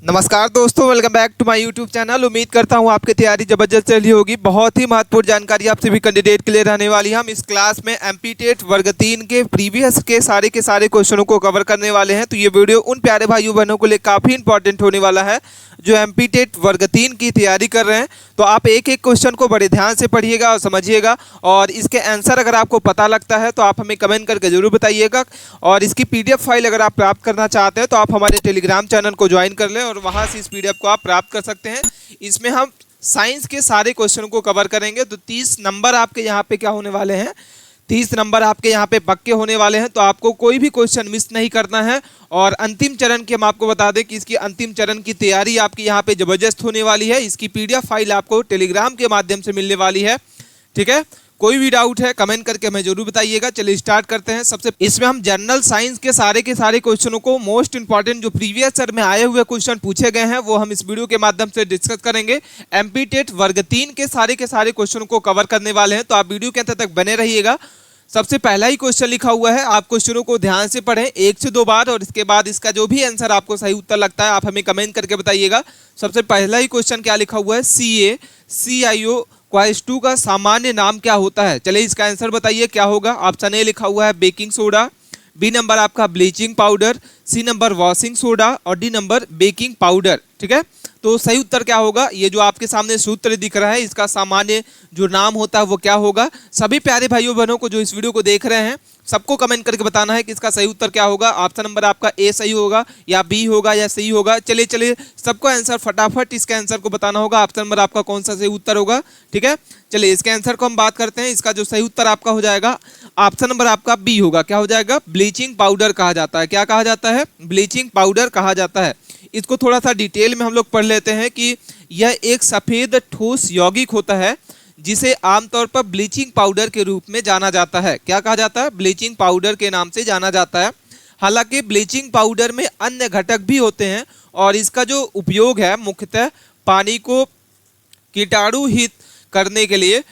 नमस्कार दोस्तों, welcome back to my YouTube channel. उम्मीद करता हूं आपकी तैयारी जबरदस्त चल रही होगी। बहुत ही महत्वपूर्ण जानकारी आप सभी कैंडिडेट के लिए रहने वाली है। हम इस क्लास में एमपी टेट वर्ग 3 के प्रीवियस के सारे क्वेश्चनों को कवर करने वाले हैं। तो ये वीडियो उन प्यारे भाइयों बहनों के लिए काफ़ी इंपॉर्टेंट होने वाला है जो एमपी टेट वर्ग 3 की तैयारी कर रहे हैं। तो आप एक एक क्वेश्चन को बड़े ध्यान से पढ़िएगा और समझिएगा, और इसके आंसर अगर आपको पता लगता है तो आप हमें कमेंट करके जरूर बताइएगा। और इसकी पीडीएफ फाइल अगर आप प्राप्त करना चाहते हैं तो आप हमारे टेलीग्राम चैनल को ज्वाइन कर लें और वहां से इस पीडीएफ को आप प्राप्त कर सकते हैं। इसमें हम साइंस के सारे क्वेश्चन को कवर करेंगे। तो 30 नंबर आपके यहाँ पे क्या होने वाले हैं, 30 नंबर आपके यहाँ पे पक्के होने वाले हैं। तो आपको कोई भी क्वेश्चन मिस नहीं करना है। और अंतिम चरण की हम आपको बता दें कि इसकी अंतिम चरण की तैयारी आपकी यहाँ पे जबरदस्त होने वाली है। इसकी पीडीएफ फाइल आपको टेलीग्राम के माध्यम से मिलने वाली है। ठीक है, कोई भी डाउट है कमेंट करके हमें जरूर बताइएगा। चलिए स्टार्ट करते हैं। सबसे इसमें हम जनरल साइंस के सारे क्वेश्चनों को, मोस्ट इंपॉर्टेंट जो प्रीवियस ईयर में आए हुए क्वेश्चन पूछे गए हैं वो हम इस वीडियो के माध्यम से डिस्कस करेंगे। एमपी टेट वर्ग 3 के सारे क्वेश्चनों को कवर करने वाले हैं। तो आप वीडियो के अंत तक बने रहिएगा। सबसे पहला ही क्वेश्चन लिखा हुआ है, आप क्वेश्चनों को ध्यान से पढ़ें 1 से 2 बार, और इसके बाद इसका जो भी आंसर आपको सही उत्तर लगता है आप हमें कमेंट करके बताइएगा। सबसे पहला ही क्वेश्चन क्या लिखा हुआ है, CaCiO H2 का सामान्य नाम क्या होता है। चलिए इसका आंसर बताइए क्या होगा। ऑप्शन ए लिखा हुआ है बेकिंग सोडा, बी नंबर आपका bleaching powder, C number washing soda और डी नंबर बेकिंग पाउडर। ठीक है, तो सही उत्तर क्या होगा, ये जो आपके सामने सूत्र दिख रहा है इसका सामान्य जो नाम होता है वो क्या होगा। सभी प्यारे भाइयों बहनों को जो इस वीडियो को देख रहे हैं सबको कमेंट करके बताना है कि इसका सही उत्तर क्या होगा। ऑप्शन नंबर आपका ए सही होगा या बी होगा या सी होगा। चलिए सबको आंसर फटाफट इसके आंसर को बताना होगा। ऑप्शन नंबर आपका कौन सा सही उत्तर होगा। ठीक है, चलिए इसके आंसर को हम बात करते हैं। इसका जो सही उत्तर आपका हो जाएगा ऑप्शन नंबर आपका बी होगा। क्या हो जाएगा, ब्लीचिंग पाउडर कहा जाता है। क्या कहा जाता है, ब्लीचिंग पाउडर कहा जाता है। इसको थोड़ा सा डिटेल में हम लोग पढ़ लेते हैं कि यह एक सफेद ठोस यौगिक होता है जिसे आमतौर पर ब्लीचिंग पाउडर के रूप में जाना जाता है। क्या कहा जाता है, ब्लीचिंग पाउडर के नाम से जाना जाता है। हालांकि ब्लीचिंग पाउडर में अन्य घटक भी होते हैं और इसका जो उपयोग है मुख्यतः पानी को कीटाणुरहित करने के लिए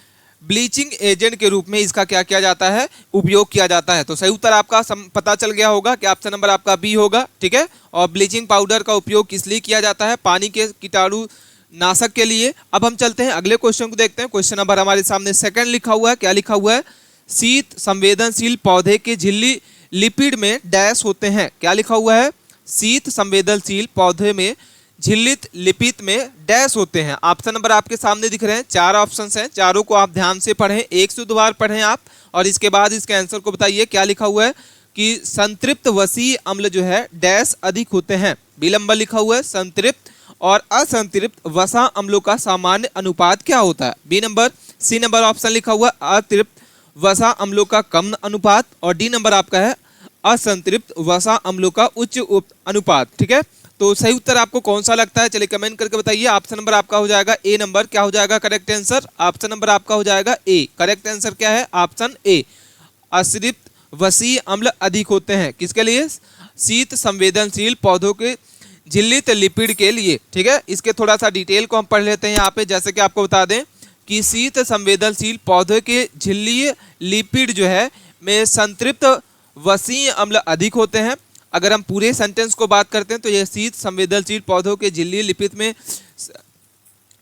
ब्लीचिंग एजेंट के रूप में इसका क्या किया जाता है, उपयोग किया जाता है। तो सही उत्तर आपका पता चल गया होगा कि ऑप्शन नंबर आपका बी होगा। ठीक है, और ब्लीचिंग पाउडर का उपयोग किस लिए किया जाता है, पानी के कीटाणु नाशक के लिए। अब हम चलते हैं अगले क्वेश्चन को देखते हैं। क्वेश्चन नंबर हमारे सामने सेकंड लिखा हुआ है। क्या लिखा हुआ है, शीत संवेदनशील पौधे के झिल्ली लिपिड में डैश होते हैं। क्या लिखा हुआ है, शीत संवेदनशील पौधे में झिल्लित लिपिड में डैश होते हैं। ऑप्शन नंबर आपके सामने दिख रहे हैं, 4 ऑप्शन हैं, चारों को आप ध्यान से पढ़ें, 1 से 2 बार पढ़ें आप, और इसके बाद इसके आंसर को बताइए। क्या लिखा हुआ है कि संतृप्त वसीय अम्ल जो है डैश अधिक होते हैं। बी नंबर लिखा हुआ है संतृप्त और असंतृप्त वसा अम्लों का सामान्य अनुपात क्या होता है। B number, C number option लिखा हुआ है अतृप्त वसा अम्लों का कम अनुपात, और डी नंबर आपका है असंतृप्त वसा अम्लों का उच्च अनुपात। ठीक है, तो सही उत्तर आपको कौन सा लगता है, चलिए कमेंट करके बताइए। ऑप्शन नंबर आपका हो जाएगा ए नंबर। क्या हो जाएगा करेक्ट आंसर, ऑप्शन नंबर आपका हो जाएगा ए। करेक्ट आंसर क्या है, ऑप्शन ए, असंतृप्त वसीय अम्ल अधिक होते हैं। किसके लिए, शीत संवेदनशील पौधों के झिल्लित लिपिड के लिए। ठीक है, इसके थोड़ा सा डिटेल को हम पढ़ लेते हैं यहाँ पे। जैसे कि आपको बता दें कि शीत संवेदनशील पौधे के झिल्लीय लिपिड जो है में संतृप्त वसीय अम्ल अधिक होते हैं। अगर हम पूरे सेंटेंस को बात करते हैं तो यह शीत संवेदनशील पौधों के झिल्लीय लिपिड में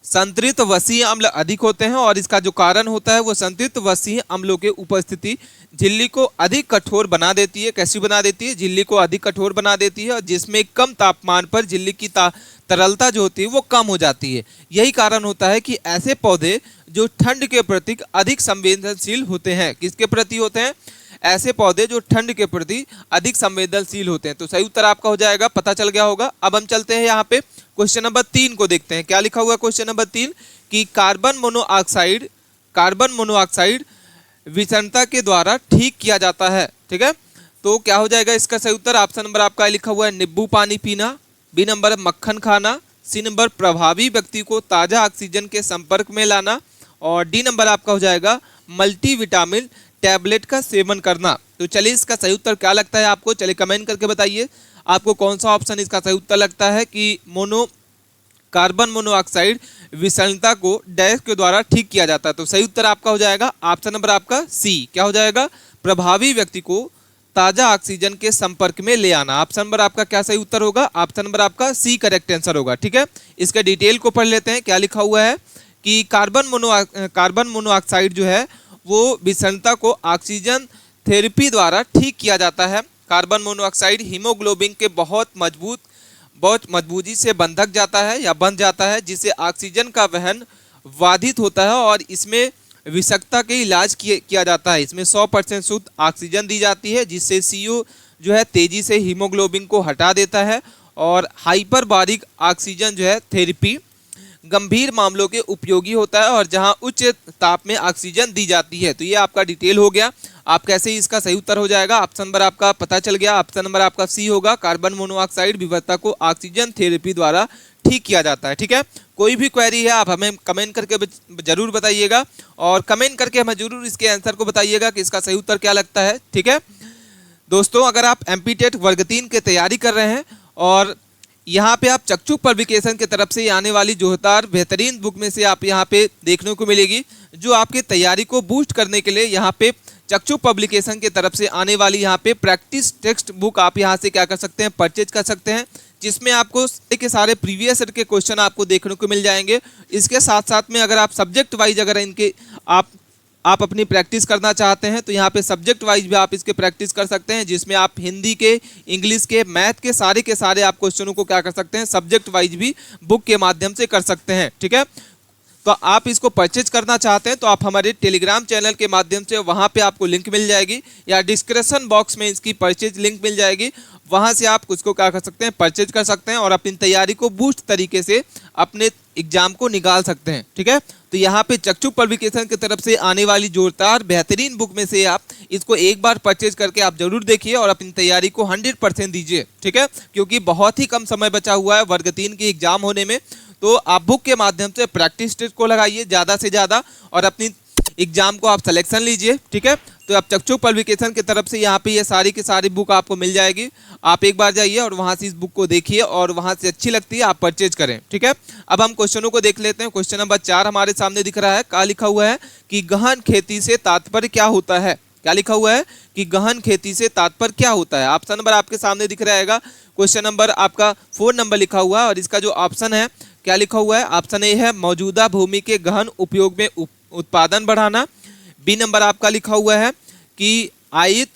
संतृप्त वसीय अम्ल अधिक होते हैं, और इसका जो कारण होता है वो संतृप्त वसीय अम्लों के उपस्थिति झिल्ली को अधिक कठोर बना देती है। कैसी बना देती है, झिल्ली को अधिक कठोर बना देती है, और जिसमें कम तापमान पर झिल्ली की तरलता जो होती है वो कम हो जाती है। यही कारण होता है कि ऐसे पौधे जो ठंड के प्रति अधिक संवेदनशील होते हैं। किसके प्रति होते हैं, ऐसे पौधे जो ठंड के प्रति अधिक संवेदनशील होते हैं। तो सही उत्तर आपका हो जाएगा, पता चल गया होगा। अब हम चलते हैं यहाँ पे क्वेश्चन नंबर 3 को देखते हैं। क्या लिखा हुआ है क्वेश्चन नंबर 3 कि कार्बन मोनोऑक्साइड विषाक्तता के द्वारा ठीक किया जाता है। ठीक है, तो क्या हो जाएगा इसका सही उत्तर। ऑप्शन नंबर आपका लिखा हुआ है नींबू पानी पीना, बी नंबर मक्खन खाना, सी नंबर प्रभावी व्यक्ति को ताज़ा ऑक्सीजन के संपर्क में लाना, और डी नंबर आपका हो जाएगा मल्टीविटामिन टैबलेट का सेवन करना। तो चलिए इसका सही उत्तर क्या लगता है आपको, चलिए कमेंट करके बताइए आपको कौन सा ऑप्शन इसका सही उत्तर लगता है कि कार्बन मोनोऑक्साइड विषाक्तता को डैश के द्वारा ठीक किया जाता है। तो सही उत्तर आपका हो जाएगा ऑप्शन नंबर आपका सी। क्या हो जाएगा, प्रभावी व्यक्ति को ताजा ऑक्सीजन के संपर्क में ले आना। ऑप्शन नंबर आपका क्या सही उत्तर होगा? ऑप्शन नंबर आपका सी करेक्ट आंसर होगा। ठीक है, इसका डिटेल को पढ़ लेते हैं। क्या लिखा हुआ है कि कार्बन मोनोऑक्साइड जो है वो विषाक्तता को ऑक्सीजन थेरेपी द्वारा ठीक किया जाता है। कार्बन मोनोऑक्साइड हीमोग्लोबिन के बहुत मजबूती से बंधक जाता है या बंध जाता है, जिससे ऑक्सीजन का वहन बाधित होता है और इसमें विषाक्तता के इलाज किया जाता है। इसमें 100% शुद्ध ऑक्सीजन दी जाती है, जिससे CO जो है तेजी से हीमोग्लोबिन को हटा देता है। और हाइपरबारिक ऑक्सीजन जो है थेरेपी गंभीर मामलों के उपयोगी होता है और जहां उच्च ताप में ऑक्सीजन दी जाती है। तो ये आपका डिटेल हो गया। आप कैसे इसका सही उत्तर हो जाएगा? ऑप्शन नंबर आपका पता चल गया। ऑप्शन नंबर आपका सी होगा। कार्बन मोनोऑक्साइड विषाक्तता को ऑक्सीजन थेरेपी द्वारा ठीक किया जाता है। ठीक है, कोई भी क्वेरी है आप हमें कमेंट करके जरूर बताइएगा और कमेंट करके हमें जरूर इसके आंसर को बताइएगा कि इसका सही उत्तर क्या लगता है। ठीक है दोस्तों, अगर आप एमपीटेट वर्ग 3 की तैयारी कर रहे हैं और यहाँ पे आप चकचूक पब्लिकेशन की तरफ से आने वाली जोरदार बेहतरीन बुक में से आप यहाँ पे देखने को मिलेगी, जो आपकी तैयारी को बूस्ट करने के लिए यहाँ पे चकचूक पब्लिकेशन की तरफ से आने वाली यहाँ पे प्रैक्टिस टेक्स्ट बुक आप यहाँ से क्या कर सकते हैं? परचेज कर सकते हैं, जिसमें आपको सारे प्रीवियस ईयर के क्वेश्चन आपको देखने को मिल जाएंगे। इसके साथ साथ में अगर आप सब्जेक्ट वाइज अगर इनके आप अपनी प्रैक्टिस करना चाहते हैं तो यहाँ पे सब्जेक्ट वाइज भी आप इसके प्रैक्टिस कर सकते हैं, जिसमें आप हिंदी के, इंग्लिश के, मैथ के सारे आप क्वेश्चनों को क्या कर सकते हैं? सब्जेक्ट वाइज भी बुक के माध्यम से कर सकते हैं। ठीक है, तो आप इसको परचेज करना चाहते हैं तो आप हमारे टेलीग्राम चैनल के माध्यम से वहाँ पे आपको लिंक मिल जाएगी या डिस्क्रिप्शन बॉक्स में इसकी परचेज लिंक मिल जाएगी। वहाँ से आप उसको क्या कर सकते हैं? परचेज कर सकते हैं और अपनी तैयारी को बूस्ट तरीके से अपने एग्जाम को निकाल सकते हैं। ठीक है, तो यहाँ पे चकचूक पब्लिकेशन की तरफ से आने वाली जोरदार बेहतरीन बुक में से आप इसको एक बार परचेज करके आप जरूर देखिए और अपनी तैयारी को 100% दीजिए। ठीक है, क्योंकि बहुत ही कम समय बचा हुआ है वर्ग 3 की एग्जाम होने में, तो आप बुक के माध्यम से प्रैक्टिस टेस्ट को लगाइए ज़्यादा से ज़्यादा और अपनी एग्जाम को आप सिलेक्शन लीजिए। ठीक है, तो आप चकचूक पब्लिकेशन की तरफ से यहाँ पे ये सारी की सारी बुक आपको मिल जाएगी। आप एक बार जाइए और वहाँ से इस बुक को देखिए और वहाँ से अच्छी लगती है आप परचेज करें। ठीक है, अब हम क्वेश्चनों को देख लेते हैं। क्वेश्चन नंबर 4 हमारे सामने दिख रहा है। क्या लिखा हुआ है कि गहन खेती से तात्पर्य क्या होता है? क्या लिखा हुआ है कि गहन खेती से तात्पर्य क्या होता है? ऑप्शन नंबर आपके सामने दिख रहेगा। क्वेश्चन नंबर आपका 4 नंबर लिखा हुआ है और इसका जो ऑप्शन है क्या लिखा हुआ है? ऑप्शन ए है मौजूदा भूमि के गहन उपयोग में उत्पादन बढ़ाना। बी नंबर आपका लिखा हुआ है कि आयत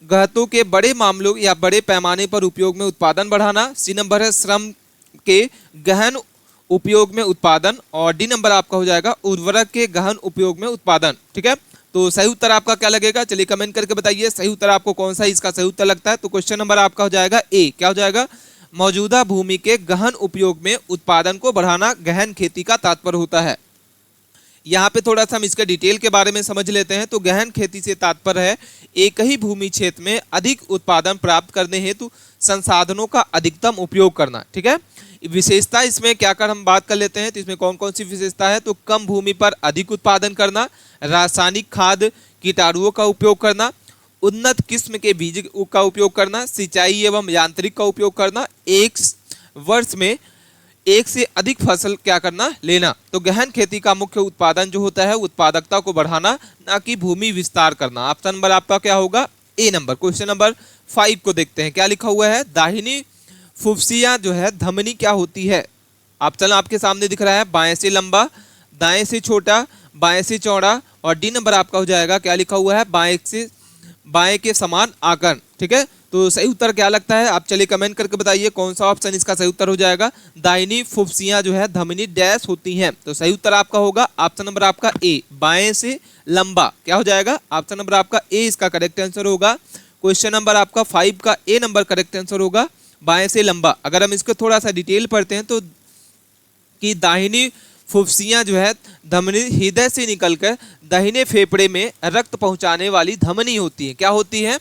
गहतों के बड़े मामलों या बड़े पैमाने पर उपयोग में उत्पादन बढ़ाना। सी नंबर है श्रम के गहन उपयोग में उत्पादन और डी नंबर आपका हो जाएगा उर्वरक के गहन उपयोग में उत्पादन। ठीक है, तो सही उत्तर आपका क्या लगेगा? चलिए कमेंट करके बताइए सही उत्तर आपको कौन सा इसका सही उत्तर लगता है। तो क्वेश्चन नंबर आपका हो जाएगा ए। क्या हो जाएगा? मौजूदा भूमि के गहन उपयोग में उत्पादन को बढ़ाना गहन खेती का तात्पर्य होता है। यहाँ पे थोड़ा सा हम इसके डिटेल के बारे में समझ लेते हैं। तो गहन खेती से तात्पर्य है एक ही भूमि क्षेत्र में अधिक उत्पादन प्राप्त करने हेतु संसाधनों का अधिकतम उपयोग करना। ठीक है, विशेषता इसमें क्या कर हम बात कर लेते हैं। तो इसमें कौन कौन सी विशेषता है? तो कम भूमि पर अधिक उत्पादन करना, रासायनिक खाद कीटाणुओं का उपयोग करना, उन्नत किस्म के बीज का उपयोग करना, सिंचाई एवं यांत्रिक का उपयोग करना, एक वर्ष में एक से अधिक फसल क्या करना? लेना। तो गहन खेती का मुख्य उत्पादन जो होता है उत्पादकता को बढ़ाना, ना कि भूमि विस्तार करना। ऑप्शन नंबर आपका क्या होगा? ए नंबर। क्वेश्चन नंबर 5 को देखते हैं। क्या लिखा हुआ है? दाहिनी फुफ्सिया जो है धमनी क्या होती है? ऑप्शन आपके सामने दिख रहा है बाएं से लंबा, दाएं से छोटा, बाएं से चौड़ा और डी नंबर आपका हो जाएगा क्या लिखा हुआ है? बाएं के समान आकर। ठीक है, तो सही उत्तर क्या लगता है? आप चलिए कमेंट करके बताइए कौन सा ऑप्शन इसका सही उत्तर हो जाएगा। दाहिनी फुफ्सियां जो है धमनी डैश होती हैं। तो सही उत्तर आपका होगा ऑप्शन नंबर आपका ए, बाएं से लंबा। क्या हो जाएगा? ऑप्शन नंबर आपका ए इसका करेक्ट आंसर होगा। क्वेश्चन नंबर आपका 5 का ए नंबर करेक्ट आंसर होगा, बाएं से लंबा। अगर हम इसको थोड़ा सा डिटेल पढ़ते हैं तो कि दाहिनी फुफ्सियां जो है धमनी हृदय से निकलकर दाहिने फेफड़े में रक्त पहुंचाने वाली धमनी होती है। क्या होती है?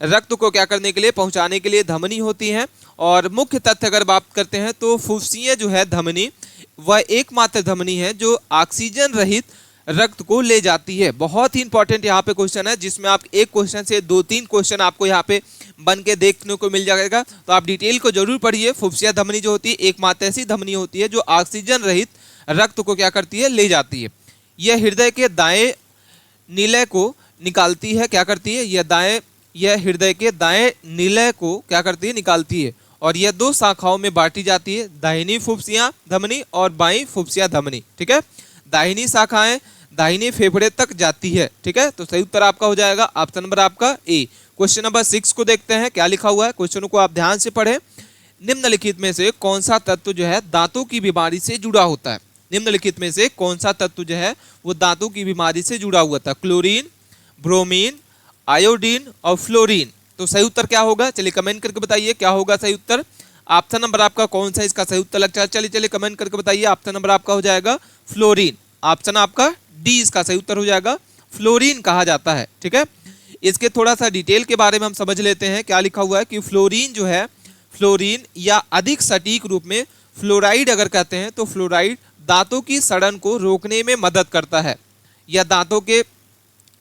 रक्त को क्या करने के लिए? पहुंचाने के लिए धमनी होती है। और मुख्य तथ्य अगर बात करते हैं तो फुफ्सियां जो है धमनी वह एकमात्र धमनी है जो ऑक्सीजन रहित रक्त को ले जाती है। बहुत ही इंपॉर्टेंट यहाँ पे क्वेश्चन है, जिसमें आप एक क्वेश्चन से 2-3 क्वेश्चन आपको यहाँ पे बन के देखने को मिल जाएगा। तो आप डिटेल को जरूर पढ़िए। फुफ्सिया धमनी जो होती है एकमात्र ऐसी धमनी होती है जो ऑक्सीजन रहित रक्त को क्या करती है? ले जाती है। यह हृदय के दाएं नीले को निकालती है। क्या करती है? यह दाएं यह हृदय के दाएं निलय को क्या करती है, निकालती है। और यह 2 शाखाओं में बांटी जाती है, दाहिनी फुफ्फुसियां धमनी और बाईं फुफ्फुसियां धमनी। ठीक है, दाहिनी शाखाएं दाहिने फेफड़े तक जाती है। ठीक है, तो सही उत्तर आपका हो जाएगा ऑप्शन नंबर आपका ए। क्वेश्चन नंबर 6 को देखते हैं क्या लिखा हुआ है। क्वेश्चन को आप ध्यान से पढ़ें। निम्नलिखित में से कौन सा तत्व जो है दांतों की बीमारी से जुड़ा होता है। निम्नलिखित में से कौन सा तत्व जो है वो दांतों की बीमारी से जुड़ा हुआ था। क्लोरीन, ब्रोमीन, आयोडीन और फ्लोरीन। तो सही उत्तर क्या होगा, चलिए कमेंट करके बताइए क्या होगा सही उत्तर। ऑप्शन नंबर आपका कौन सा इसका सही उत्तर लगता है, चलिए कमेंट करके बताइए। ऑप्शन नंबर आपका हो जाएगा फ्लोरीन। ऑप्शन आपका डी इसका सही उत्तर हो जाएगा, फ्लोरीन कहा जाता है। ठीक है, इसके थोड़ा सा डिटेल के बारे में हम समझ लेते हैं। क्या लिखा हुआ है कि फ्लोरीन जो है, फ्लोरीन या अधिक सटीक रूप में फ्लोराइड अगर कहते हैं तो फ्लोराइड दांतों की सड़न को रोकने में मदद करता है। यह दांतों के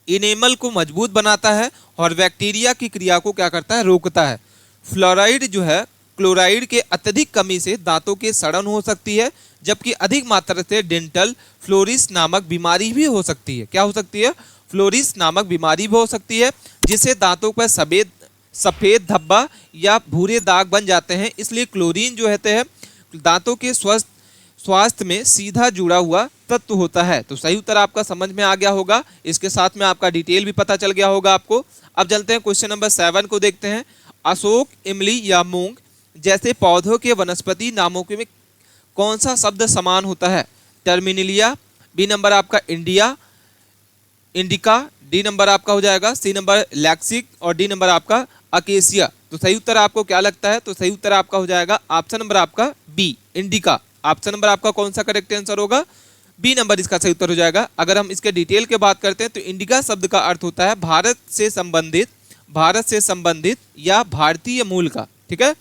इनेमल को मजबूत बनाता है और बैक्टीरिया की क्रिया को क्या करता है, रोकता है। फ्लोराइड जो है, क्लोराइड के अत्यधिक कमी से दांतों के सड़न हो सकती है, जबकि अधिक मात्रा से डेंटल फ्लोरिस नामक बीमारी भी हो सकती है। क्या हो सकती है, फ्लोरिस नामक बीमारी भी हो सकती है, जिससे दांतों पर सफेद धब्बा या भूरे दाग बन जाते हैं। इसलिए क्लोरीन जो होते हैं दांतों के स्वास्थ्य में सीधा जुड़ा हुआ तत्व होता है। तो सही उत्तर आपका समझ में आ गया होगा, इसके साथ में आपका डिटेल भी पता चल गया होगा आपको। अब चलते हैं क्वेश्चन नंबर 7 को देखते हैं। अशोक, इमली या मूंग जैसे पौधों के वनस्पति नामों के में कौन सा शब्द समान होता है। टर्मिनिलिया, बी नंबर आपका इंडिका, डी नंबर आपका हो जाएगा सी नंबर लैक्सिक और डी नंबर आपका अकेसिया। तो सही उत्तर आपको क्या लगता है, तो सही उत्तर आपका हो जाएगा ऑप्शन नंबर आपका बी, इंडिका। ऑप्शन नंबर आपका कौन सा करेक्ट आंसर होगा, बी नंबर इसका सही उत्तर हो जाएगा। अगर हम इसके डिटेल के बात करते हैं तो इंडिका शब्द का अर्थ होता है भारत से संबंधित या भारतीय मूल का। ठीक है,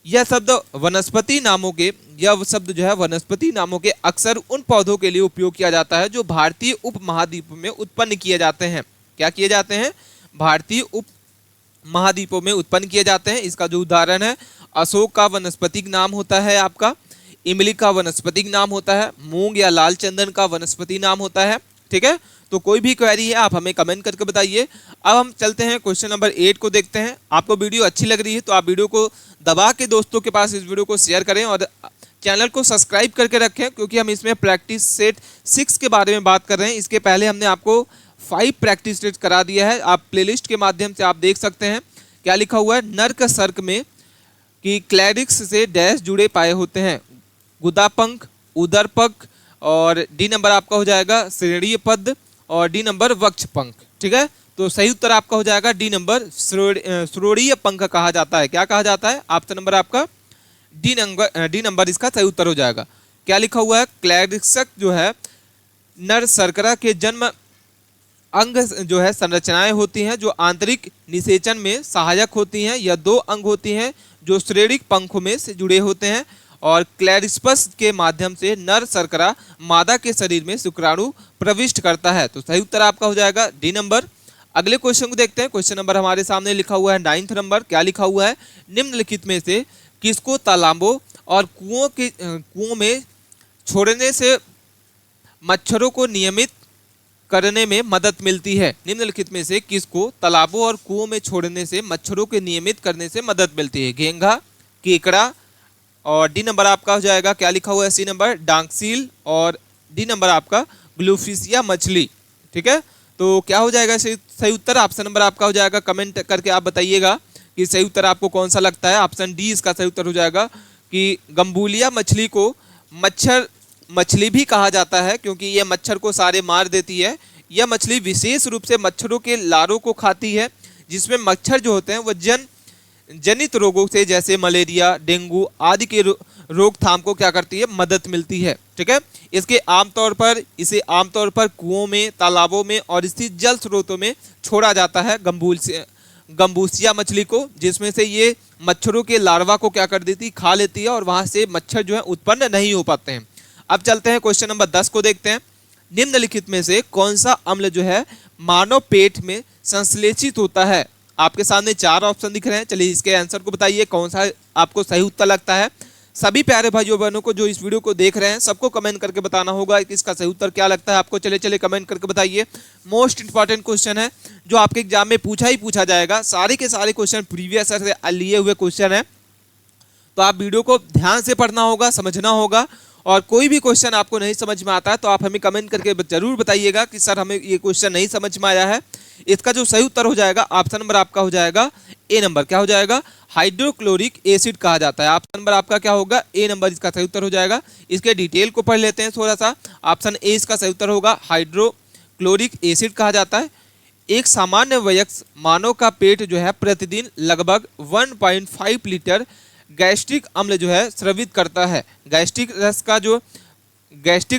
यह शब्द वनस्पति नामों के अक्सर उन पौधों के लिए उपयोग किया जाता है जो भारतीय उपमहाद्वीप में उत्पन्न किए जाते हैं। क्या किए जाते हैं, भारतीय उपमहाद्वीपों में उत्पन्न किए जाते हैं। इसका जो उदाहरण है, अशोक का वनस्पतिक नाम होता है आपका, इमली का वनस्पतिक नाम होता है, मूंग या लाल चंदन का वनस्पति नाम होता है। ठीक है, तो कोई भी क्वेरी है आप हमें कमेंट करके बताइए। अब हम चलते हैं क्वेश्चन नंबर 8 को देखते हैं। आपको वीडियो अच्छी लग रही है तो आप वीडियो को दबा के दोस्तों के पास इस वीडियो को शेयर करें और चैनल को सब्सक्राइब करके रखें, क्योंकि हम इसमें प्रैक्टिस सेट 6 के बारे में बात कर रहे हैं। इसके पहले हमने आपको 5 प्रैक्टिस सेट करा दिया है, आप प्लेलिस्ट के माध्यम से आप देख सकते हैं। क्या लिखा हुआ है, नर्क सर्क में कि क्लैरिक्स से डैश जुड़े पाए होते हैं, गुदापंख, उदरपंख और डी नंबर आपका हो जाएगा श्रेणीय पद और डी नंबर वक्षपंख। ठीक है, तो सही उत्तर आपका हो जाएगा डी नंबर श्रोणीय पंख कहा जाता है। क्या कहा जाता है, ऑप्शन नंबर आपका डी नंबर इसका सही उत्तर हो जाएगा। क्या लिखा हुआ है, क्लैरिक्स जो है नर शर्करा के जन्म अंग जो है संरचनाएं होती हैं जो आंतरिक निषेचन में सहायक होती हैं। यह 2 अंग होती हैं जो श्रेणिक पंखों में से जुड़े होते हैं और क्लैरिस्पस के माध्यम से नर शर्करा मादा के शरीर में शुक्राणु प्रविष्ट करता है। तो सही उत्तर आपका हो जाएगा डी नंबर। अगले क्वेश्चन को देखते हैं। क्वेश्चन नंबर हमारे सामने लिखा हुआ है 9th नंबर। क्या लिखा हुआ है, निम्नलिखित में से किसको तालाबों और कुओं में छोड़ने से मच्छरों को नियमित करने में मदद मिलती है। निम्नलिखित में से किसको तालाबों और कुओं में छोड़ने से मच्छरों के नियमित करने से मदद मिलती है। घेंघा, केकड़ा और डी नंबर आपका हो जाएगा क्या लिखा हुआ है, सी नंबर डांगसील और डी नंबर आपका ग्लूफिसिया मछली। ठीक है, तो क्या हो जाएगा सही उत्तर, ऑप्शन नंबर आपका हो जाएगा। कमेंट करके आप बताइएगा कि सही उत्तर आपको कौन सा लगता है। ऑप्शन डी इसका सही उत्तर हो जाएगा कि गंबूलिया मछली को मच्छर मछली भी कहा जाता है, क्योंकि यह मच्छर को सारे मार देती है। यह मछली विशेष रूप से मच्छरों के लारों को खाती है, जिसमें मच्छर जो होते हैं वह जनित रोगों से जैसे मलेरिया, डेंगू आदि के रोकथाम को क्या करती है, मदद मिलती है। ठीक है, इसे आमतौर पर कुओं में, तालाबों में और स्थित जल स्रोतों में छोड़ा जाता है गंबूसिया मछली को, जिसमें से ये मच्छरों के लार्वा को क्या कर देती, खा लेती है और वहां से मच्छर जो है उत्पन्न नहीं हो पाते हैं। अब चलते हैं क्वेश्चन नंबर 10 को देखते हैं। निम्नलिखित में से कौन सा अम्ल जो है मानव पेट में संश्लेषित होता है। आपके सामने 4 ऑप्शन दिख रहे हैं, चलिए इसके आंसर को बताइए कौन सा आपको सही उत्तर लगता है। सभी प्यारे भाइयों बहनों को जो इस वीडियो को देख रहे हैं सबको कमेंट करके बताना होगा कि इसका सही उत्तर क्या लगता है आपको। चले चले कमेंट करके बताइए। मोस्ट इंपॉर्टेंट क्वेश्चन है जो आपके एग्जाम में पूछा ही पूछा जाएगा। सारे के सारे क्वेश्चन प्रीवियस ईयर से लिए हुए क्वेश्चन है, तो आप वीडियो को ध्यान से पढ़ना होगा, समझना होगा। और कोई भी क्वेश्चन आपको नहीं समझ में आता है तो आप हमें कमेंट करके जरूर बताइएगा कि सर हमें ये क्वेश्चन नहीं समझ में आया है। इसका जो सही उत्तर हो जाएगा ऑप्शन नंबर आपका हो जाएगा ए नंबर। क्या हो जाएगा? हाइड्रोक्लोरिक एसिड कहा जाता है। ऑप्शन नंबर आपका क्या होगा? ए नंबर इसका सही उत्तर हो जाएगा। इसके डिटेल को पढ़ लेते हैं थोड़ा सा। ऑप्शन ए इसका सही उत्तर होगा, हाइड्रोक्लोरिक एसिड कहा जाता है। एक सामान्य वयस्क मानव का पेट जो है प्रतिदिन लगभग 1.5 लीटर गैस्ट्रिक अम्ल जो है स्रावित करता है। गैस्ट्रिक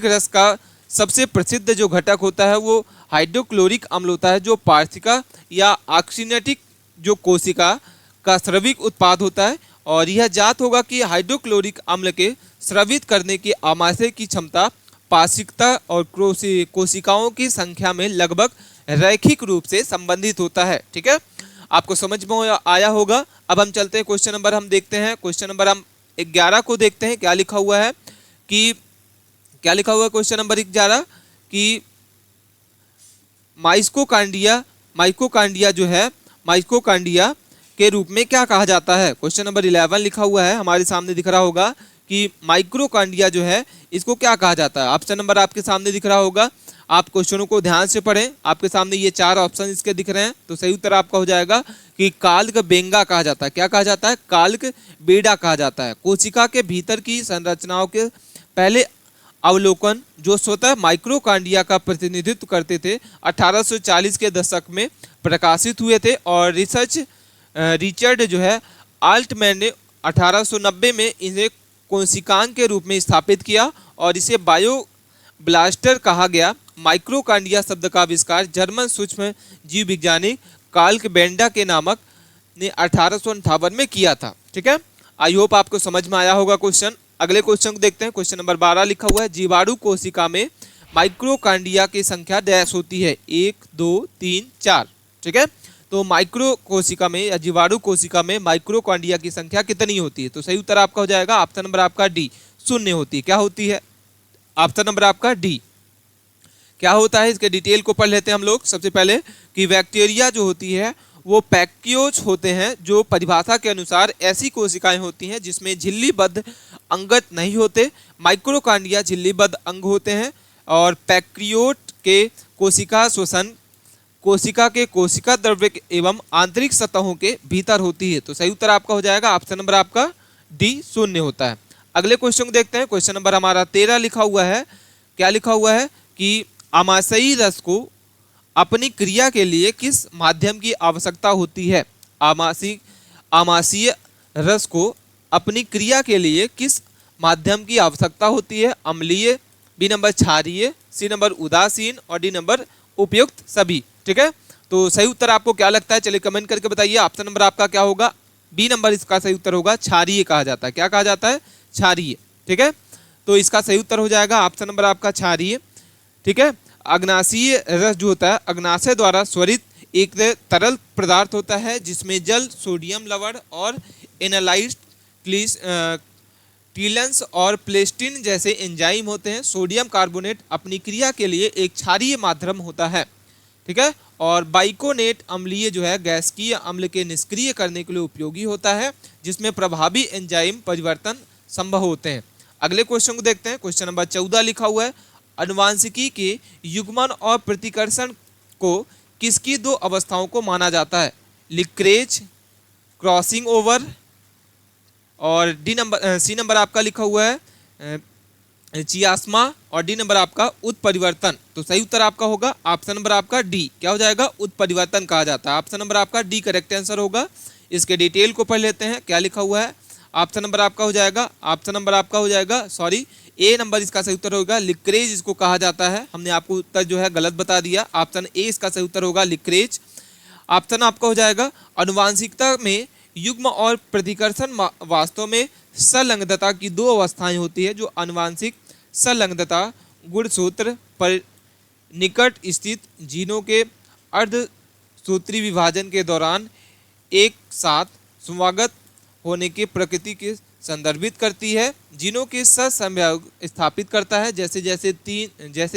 रस का सबसे प्रसिद्ध जो घटक होता है वो हाइड्रोक्लोरिक अम्ल होता है, जो पार्थिका या ऑक्सीनेटिक जो कोशिका का स्राविक उत्पाद होता है। और यह ज्ञात होगा कि हाइड्रोक्लोरिक अम्ल के स्रावित करने की आमाशय की क्षमता पार्थिकता और कोशिकाओं की संख्या में लगभग रैखिक रूप से संबंधित होता है। ठीक है, आपको समझ में आया होगा। अब हम चलते हैं क्वेश्चन नंबर हम देखते हैं। क्वेश्चन नंबर हम 11 को देखते हैं। क्या लिखा हुआ है कि क्वेश्चन नंबर 11 कि माइटोकॉन्ड्रिया के रूप में क्या कहा जाता है। क्वेश्चन नंबर 11 लिखा हुआ है, हमारे सामने दिख रहा होगा कि माइटोकॉन्ड्रिया जो है इसको क्या कहा जाता है। ऑप्शन नंबर आपके सामने दिख रहा होगा। आप क्वेश्चनों को ध्यान से पढ़ें। आपके सामने ये 4 ऑप्शन इसके दिख रहे हैं, तो सही उत्तर आपका हो जाएगा कि काल्क बेंगा कहा जाता है। क्या कहा जाता है? काल्क बेड़ा कहा जाता है। कोशिका के भीतर की संरचनाओं के पहले अवलोकन जो स्वतः माइटोकॉन्ड्रिया का प्रतिनिधित्व करते थे 1840 के दशक में प्रकाशित हुए थे। और रिचर्ड जो है आल्टमैन ने 1890 में इन्हें कोशिकांग के रूप में स्थापित किया और इसे बायोब्लास्टर कहा गया। माइटोकॉन्ड्रिया शब्द का आविष्कार जर्मन सूक्ष्म जीव वैज्ञानिक काल्क बेंडा के नामक ने 1858 में किया था। ठीक है, आई होप आपको समझ में आया होगा क्वेश्चन। अगले क्वेश्चन को देखते हैं। क्वेश्चन नंबर 12 लिखा हुआ है, जीवाणु कोशिका में माइटोकॉन्ड्रिया की संख्या डैश होती है 1 2 3 4। ठीक है, तो माइक्रो कोशिका में या जीवाणु कोशिका में माइटोकॉन्ड्रिया की संख्या कितनी होती है। तो सही उत्तर आपका हो जाएगा ऑप्शन नंबर आपका डी, 0 होती है। क्या होती है? ऑप्शन नंबर आपका डी। क्या होता है इसके डिटेल को पढ़ लेते हैं हम लोग। सबसे पहले कि बैक्टीरिया जो होती है वो पैक्टियोज होते हैं, जो परिभाषा के अनुसार ऐसी कोशिकाएं होती हैं जिसमें झिल्लीबद्ध अंगत नहीं होते। माइटोकॉन्ड्रिया झिल्लीबद्ध अंग होते हैं। और पैक्रियोट के कोशिका श्वसन कोशिका के कोशिका द्रव्य एवं आंतरिक सतहों के भीतर होती है। तो सही उत्तर आपका हो जाएगा ऑप्शन नंबर आपका डी, 0 होता है। अगले क्वेश्चन को देखते हैं। क्वेश्चन नंबर हमारा 13 लिखा हुआ है। क्या लिखा हुआ है कि आमाशयी रस को अपनी क्रिया के लिए किस माध्यम की आवश्यकता होती है। आमाशयी रस को अपनी क्रिया के लिए किस माध्यम की आवश्यकता होती है। अम्लीय, बी नंबर क्षारीय, सी नंबर उदासीन और डी नंबर उपयुक्त सभी। ठीक है, तो सही उत्तर आपको क्या लगता है चलिए कमेंट करके बताइए। ऑप्शन नंबर आपका क्या होगा? बी नंबर इसका सही उत्तर होगा, क्षारीय कहा जाता है। क्या कहा जाता है? क्षारीय। ठीक है, तो इसका सही उत्तर हो जाएगा ऑप्शन नंबर आपका क्षारीय। ठीक है, अग्नाशयी रस जो होता है अग्नाशय द्वारा स्वरित एक तरल पदार्थ होता है जिसमें जल, सोडियम लवण और एनालाइज्ड टीलेंस और प्लेस्टिन जैसे एंजाइम होते हैं। सोडियम कार्बोनेट अपनी क्रिया के लिए एक क्षारीय माध्यम होता है। ठीक है, और बाइकोनेट अम्लीय जो है गैसकीय अम्ल के निष्क्रिय करने के लिए उपयोगी होता है, जिसमें प्रभावी एंजाइम परिवर्तन संभव होते हैं। अगले क्वेश्चन को देखते हैं। क्वेश्चन नंबर 14 लिखा हुआ है, अनुवांशिकी के युग्मन और प्रतिकर्षण को किसकी 2 अवस्थाओं को माना जाता है। लिक्रेज, क्रॉसिंग ओवर और सी नंबर आपका लिखा हुआ है चियास्मा और डी नंबर आपका उत्परिवर्तन। तो सही उत्तर आपका होगा ऑप्शन नंबर आपका डी। क्या हो जाएगा? उत्परिवर्तन कहा जाता है। ऑप्शन नंबर आपका डी करेक्ट आंसर होगा। इसके डिटेल को पढ़ लेते हैं। क्या लिखा हुआ है? ऑप्शन नंबर आपका हो जाएगा ए नंबर इसका सही उत्तर होगा। लिक्रेज इसको कहा जाता है। हमने आपको उत्तर जो है गलत बता दिया। ऑप्शन ए इसका सही उत्तर होगा लिक्रेज। ऑप्शन आपका हो जाएगा अनुवांशिकता में युग्म और प्रतिकर्षण वास्तव में संलग्नता की 2 अवस्थाएं होती है, जो अनुवांशिक संलग्नता गुणसूत्र पर निकट स्थित जीनों के अर्धसूत्री विभाजन के दौरान एक साथ समागत होने की प्रकृति के संदर्भित करती है। जीनों के सहसंयोग स्थापित करता है। जैसे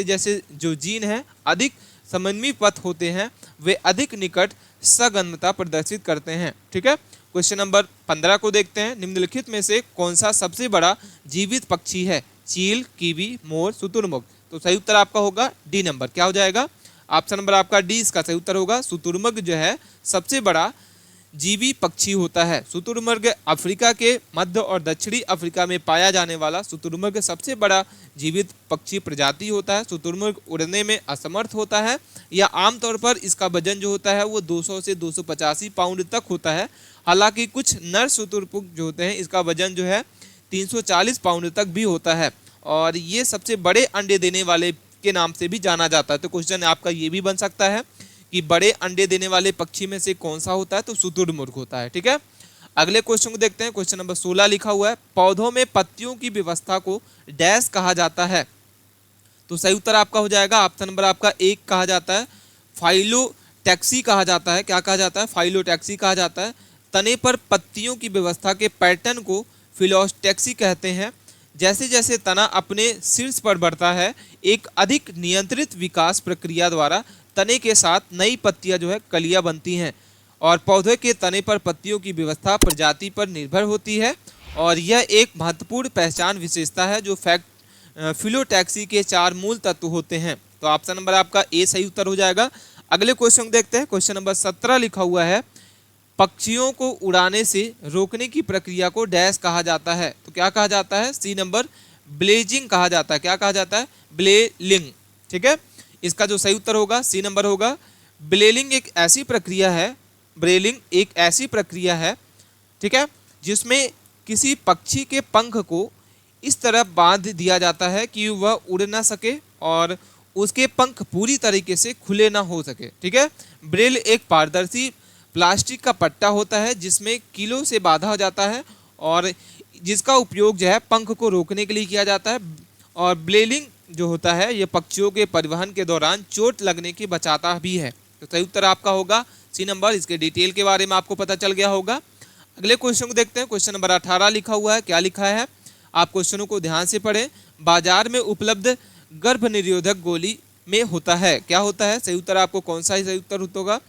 जैसे जो जीन है अधिक समन्वयी पथ होते हैं वे अधिक निकट सगन्धता प्रदर्शित करते हैं। ठीक है, क्वेश्चन नंबर 15 को देखते हैं। निम्नलिखित में से कौन सा सबसे बड़ा जीवित पक्षी है? चील, कीवी, मोर, शुतुरमुर्ग। तो सही उत्तर आपका होगा डी नंबर। क्या हो जाएगा? ऑप्शन नंबर आपका डी इसका सही उत्तर होगा। शुतुरमुर्ग जो है सबसे बड़ा जीवी पक्षी होता है। शुतुरमुर्ग अफ्रीका के मध्य और दक्षिणी अफ्रीका में पाया जाने वाला शुतुरमुर्ग सबसे बड़ा जीवित पक्षी प्रजाति होता है। शुतुरमुर्ग उड़ने में असमर्थ होता है या आमतौर पर इसका वजन जो होता है वो 200 से 285 पाउंड तक होता है। हालांकि कुछ नर शुतुरमुर्ग जो होते हैं इसका वजन जो है 340 पाउंड तक भी होता है और ये सबसे बड़े अंडे देने वाले के नाम से भी जाना जाता है। तो क्वेश्चन आपका ये भी बन सकता है कि बड़े अंडे देने वाले पक्षी में से कौन सा होता है? तो शुतुरमुर्ग होता है। ठीक है, अगले क्वेश्चन को देखते हैं। क्वेश्चन नंबर 16 लिखा हुआ है, पौधों में पत्तियों की व्यवस्था को डैश कहा जाता है। तो सही उत्तर आपका हो जाएगा ऑप्शन नंबर आपका एक कहा जाता है फाइलोटैक्सी कहा जाता है। क्या कहा जाता है? फाइलोटैक्सी कहा जाता है। तने पर पत्तियों की व्यवस्था के पैटर्न को फिलोटैक्सी कहते हैं। जैसे जैसे तना अपने शीर्ष पर बढ़ता है एक अधिक नियंत्रित विकास प्रक्रिया द्वारा तने के साथ नई पत्तियां जो है कलियां बनती हैं और पौधे के तने पर पत्तियों की व्यवस्था प्रजाति पर निर्भर होती है और यह एक महत्वपूर्ण पहचान विशेषता है जो फिलोटैक्सी के 4 मूल तत्व होते हैं। तो ऑप्शन नंबर आपका ए सही उत्तर हो जाएगा। अगले क्वेश्चन देखते हैं। क्वेश्चन नंबर 17 लिखा हुआ है, पक्षियों को उड़ाने से रोकने की प्रक्रिया को डैश कहा जाता है। तो क्या कहा जाता है? सी नंबर ब्लेजिंग कहा जाता है। क्या कहा जाता है? ब्लेलिंग। ठीक है, इसका जो सही उत्तर होगा सी नंबर होगा। ब्लेलिंग एक ऐसी प्रक्रिया है, ब्रेलिंग एक ऐसी प्रक्रिया है, ठीक है, जिसमें किसी पक्षी के पंख को इस तरह बांध दिया जाता है कि वह उड़ ना सके और उसके पंख पूरी तरीके से खुले ना हो सके। ठीक है, ब्रेल एक पारदर्शी प्लास्टिक का पट्टा होता है जिसमें कीलों से बांधा हो जाता है और जिसका उपयोग जो है पंख को रोकने के लिए किया जाता है। और ब्लेलिंग जो होता है ये पक्षियों के परिवहन के दौरान चोट लगने की बचाता भी है। तो सही उत्तर आपका होगा सी नंबर। इसके डिटेल के बारे में आपको पता चल गया होगा। अगले क्वेश्चन को देखते हैं। क्वेश्चन नंबर 18 लिखा हुआ है। क्या लिखा है? आप क्वेश्चनों को ध्यान से पढ़ें। बाजार में उपलब्ध गर्भ निरोधक गोली में होता है। क्या होता है? सही उत्तर आपको कौन सा ही सही उत्तर होगा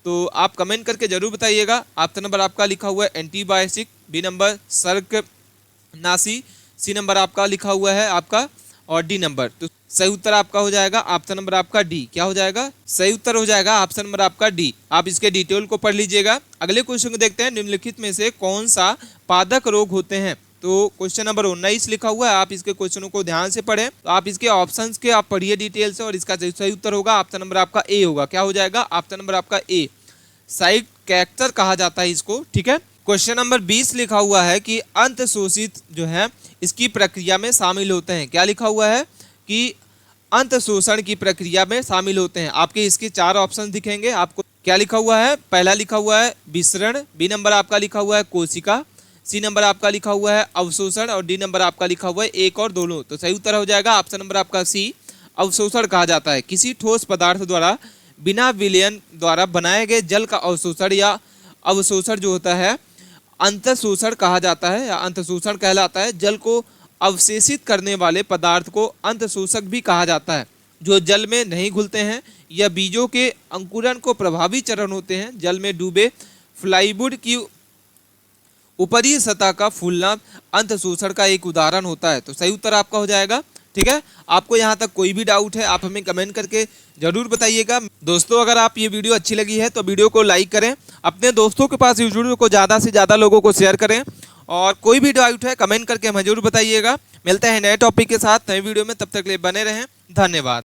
तो आप कमेंट करके जरूर बताइएगा। ऑप्शन नंबर आपका लिखा हुआ है एंटीबायोटिक, बी नंबर सर्कनासी, सी नंबर आपका लिखा हुआ है आपका और डी नंबर। तो सही उत्तर आपका हो जाएगा ऑप्शन नंबर आपका डी। क्या हो जाएगा? सही उत्तर हो जाएगा ऑप्शन नंबर आपका डी। आप इसके डिटेल को पढ़ लीजिएगा। अगले क्वेश्चन को देखते हैं। निम्नलिखित में से कौन सा पादक रोग होते हैं? तो क्वेश्चन नंबर 19 लिखा हुआ है। आप इसके क्वेश्चनों को ध्यान से पढ़ें। तो आप इसके ऑप्शंस के आप पढ़िए डिटेल से और इसका सही उत्तर होगा ऑप्शन नंबर आपका ए होगा। क्या हो जाएगा? ऑप्शन नंबर आपका ए, साइड कैरेक्टर कहा जाता है इसको। ठीक है, क्वेश्चन नंबर 20 लिखा हुआ है कि अंत शोषित जो है इसकी प्रक्रिया में शामिल होते हैं। क्या लिखा हुआ है? कि अंत शोषण की प्रक्रिया में शामिल होते हैं। आपके इसके 4 ऑप्शन दिखेंगे आपको। क्या लिखा हुआ है? पहला लिखा हुआ है विसरण, बी नंबर आपका लिखा हुआ है कोशिका, सी नंबर आपका लिखा हुआ है अवशोषण और डी नंबर आपका लिखा हुआ है एक और दोनों। तो सही उत्तर हो जाएगा ऑप्शन नंबर आपका सी, अवशोषण कहा जाता है। किसी ठोस पदार्थ द्वारा बिना विलयन द्वारा बनाए गए जल का अवशोषण या अवशोषण जो होता है अंतःशोषण कहा जाता है या अंतःशोषण कहलाता है। जल को अवशेषित करने वाले पदार्थ को अंतःशोषक भी कहा जाता है। जो जल में नहीं घुलते हैं या बीजों के अंकुरण को प्रभावी चरण होते हैं। जल में डूबे फ्लाईवुड की ऊपरी सतह का फूलना अंतःशोषण का एक उदाहरण होता है। तो सही उत्तर आपका हो जाएगा। ठीक है, आपको यहाँ तक कोई भी डाउट है आप हमें कमेंट करके जरूर बताइएगा। दोस्तों, अगर आप ये वीडियो अच्छी लगी है तो वीडियो को लाइक करें, अपने दोस्तों के पास इस वीडियो को ज़्यादा से ज़्यादा लोगों को शेयर करें और कोई भी डाउट है कमेंट करके हमें जरूर बताइएगा। मिलते हैं नए टॉपिक के साथ नए वीडियो में, तब तक के लिए बने रहें। धन्यवाद।